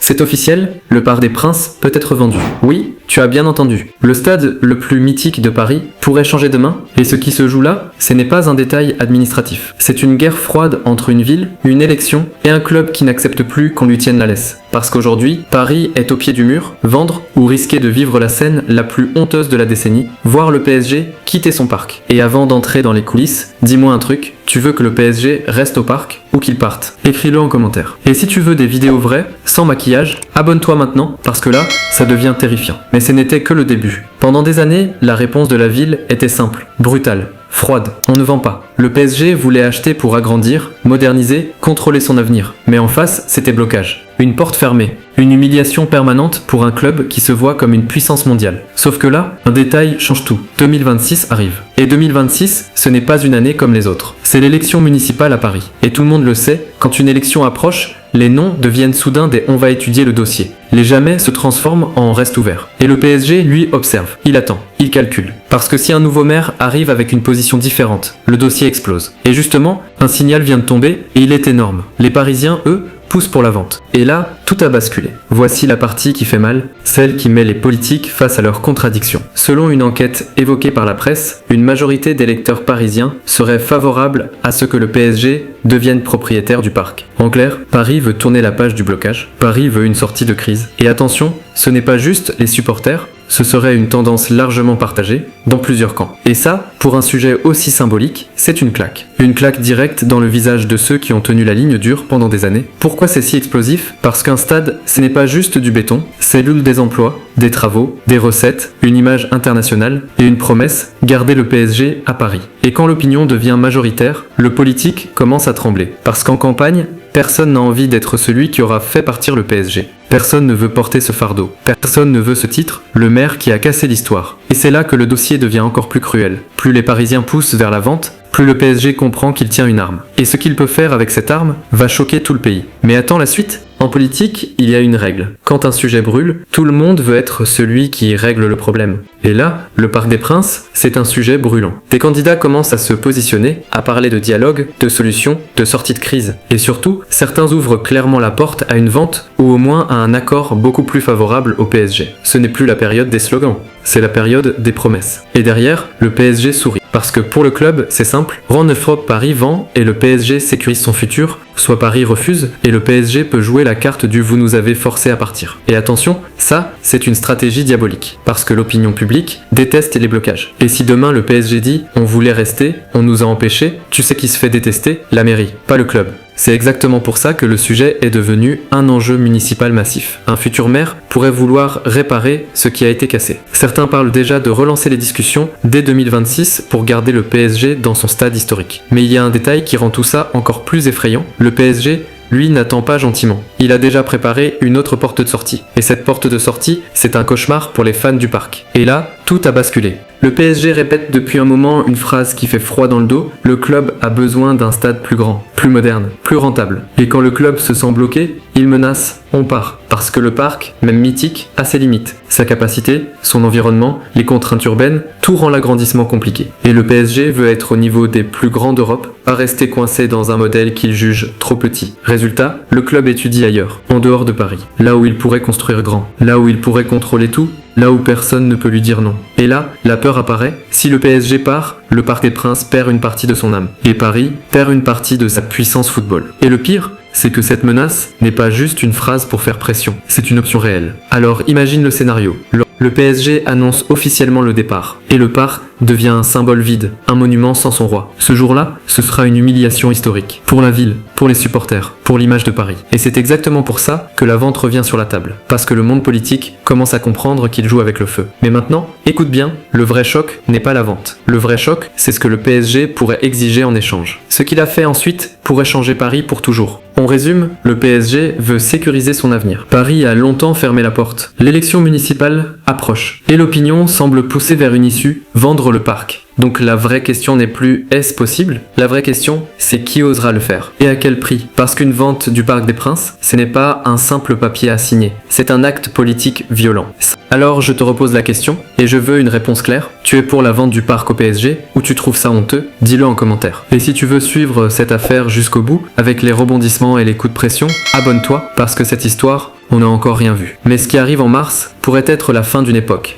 C'est officiel, le Parc des Princes peut être vendu. Oui, tu as bien entendu. Le stade le plus mythique de Paris pourrait changer demain, et ce qui se joue là, ce n'est pas un détail administratif. C'est une guerre froide entre une ville, une élection et un club qui n'accepte plus qu'on lui tienne la laisse. Parce qu'aujourd'hui, Paris est au pied du mur, vendre ou risquer de vivre la scène la plus honteuse de la décennie, voir le PSG quitter son parc. Et avant d'entrer dans les coulisses, dis-moi un truc, tu veux que le PSG reste au parc ou qu'il parte? Écris-le en commentaire. Et si tu veux des vidéos vraies, sans maquillage, abonne-toi maintenant, parce que là, ça devient terrifiant. Mais ce n'était que le début. Pendant des années, la réponse de la ville était simple, brutale, froide. On ne vend pas. Le PSG voulait acheter pour agrandir, moderniser, contrôler son avenir. Mais en face, c'était blocage. Une porte fermée. Une humiliation permanente pour un club qui se voit comme une puissance mondiale. Sauf que là, un détail change tout. 2026 arrive. Et 2026, ce n'est pas une année comme les autres. C'est l'élection municipale à Paris. Et tout le monde le sait, quand une élection approche, les noms deviennent soudain des on va étudier le dossier. Les jamais se transforment en reste ouvert. Et le PSG, lui, observe. Il attend. Il calcule. Parce que si un nouveau maire arrive avec une position différente, le dossier explose. Et justement, un signal vient de tomber et il est énorme. Les Parisiens, eux, poussent pour la vente. Et là, tout a basculé. Voici la partie qui fait mal, celle qui met les politiques face à leurs contradictions. Selon une enquête évoquée par la presse, une majorité d'électeurs parisiens seraient favorables à ce que le PSG devienne propriétaire du parc. En clair, Paris veut tourner la page du blocage, Paris veut une sortie de crise. Et attention, ce n'est pas juste les supporters, ce serait une tendance largement partagée dans plusieurs camps. Et ça, pour un sujet aussi symbolique, c'est une claque. Une claque directe dans le visage de ceux qui ont tenu la ligne dure pendant des années. Pourquoi c'est si explosif? Parce qu'un stade, ce n'est pas juste du béton, c'est l'huile des emplois, des travaux, des recettes, une image internationale et une promesse, garder le PSG à Paris. Et quand l'opinion devient majoritaire, le politique commence à trembler. Parce qu'en campagne, personne n'a envie d'être celui qui aura fait partir le PSG. Personne ne veut porter ce fardeau. Personne ne veut ce titre, le maire qui a cassé l'histoire. Et c'est là que le dossier devient encore plus cruel. Plus les Parisiens poussent vers la vente, plus le PSG comprend qu'il tient une arme. Et ce qu'il peut faire avec cette arme va choquer tout le pays. Mais attends la suite? En politique, il y a une règle. Quand un sujet brûle, tout le monde veut être celui qui règle le problème. Et là, le Parc des Princes, c'est un sujet brûlant. Des candidats commencent à se positionner, à parler de dialogue, de solutions, de sortie de crise. Et surtout, certains ouvrent clairement la porte à une vente ou au moins à un accord beaucoup plus favorable au PSG. Ce n'est plus la période des slogans, c'est la période des promesses. Et derrière, le PSG sourit. Parce que pour le club, c'est simple, Grand Neuf Paris vend et le PSG sécurise son futur, soit Paris refuse et le PSG peut jouer la carte du vous nous avez forcé à partir. Et attention, ça, c'est une stratégie diabolique, parce que l'opinion publique déteste les blocages. Et si demain le PSG dit on voulait rester, on nous a empêchés, tu sais qui se fait détester? La mairie, pas le club. C'est exactement pour ça que le sujet est devenu un enjeu municipal massif. Un futur maire pourrait vouloir réparer ce qui a été cassé. Certains parlent déjà de relancer les discussions dès 2026 pour garder le PSG dans son stade historique. Mais il y a un détail qui rend tout ça encore plus effrayant. Le PSG, lui, n'attend pas gentiment. Il a déjà préparé une autre porte de sortie. Et cette porte de sortie, c'est un cauchemar pour les fans du parc. Et là, tout a basculé. Le PSG répète depuis un moment une phrase qui fait froid dans le dos. Le club a besoin d'un stade plus grand, plus moderne, plus rentable. Et quand le club se sent bloqué, il menace, on part. Parce que le parc, même mythique, a ses limites. Sa capacité, son environnement, les contraintes urbaines, tout rend l'agrandissement compliqué. Et le PSG veut être au niveau des plus grands d'Europe, pas rester coincé dans un modèle qu'il juge trop petit. Résultat, le club étudie ailleurs, en dehors de Paris. Là où il pourrait construire grand, là où il pourrait contrôler tout, là où personne ne peut lui dire non. Et là, la peur apparaît. Si le PSG part, le Parc des Princes perd une partie de son âme. Et Paris perd une partie de sa puissance football. Et le pire, c'est que cette menace n'est pas juste une phrase pour faire pression, c'est une option réelle. Alors imagine le scénario. Le PSG annonce officiellement le départ, et le parc devient un symbole vide, un monument sans son roi. Ce jour-là, ce sera une humiliation historique. Pour la ville, pour les supporters, pour l'image de Paris. Et c'est exactement pour ça que la vente revient sur la table. Parce que le monde politique commence à comprendre qu'il joue avec le feu. Mais maintenant, écoute bien, le vrai choc n'est pas la vente. Le vrai choc, c'est ce que le PSG pourrait exiger en échange. Ce qu'il a fait ensuite pourrait changer Paris pour toujours. On résume, le PSG veut sécuriser son avenir. Paris a longtemps fermé la porte. L'élection municipale approche. Et l'opinion semble pousser vers une issue, vendre le parc. Donc la vraie question n'est plus est-ce possible? La vraie question, c'est qui osera le faire? Et à quel prix? Parce qu'une vente du Parc des Princes, ce n'est pas un simple papier à signer. C'est un acte politique violent. Alors je te repose la question, et je veux une réponse claire. Tu es pour la vente du parc au PSG, ou tu trouves ça honteux? Dis-le en commentaire. Et si tu veux suivre cette affaire jusqu'au bout, avec les rebondissements et les coups de pression, abonne-toi, parce que cette histoire, on n'a encore rien vu. Mais ce qui arrive en mars pourrait être la fin d'une époque.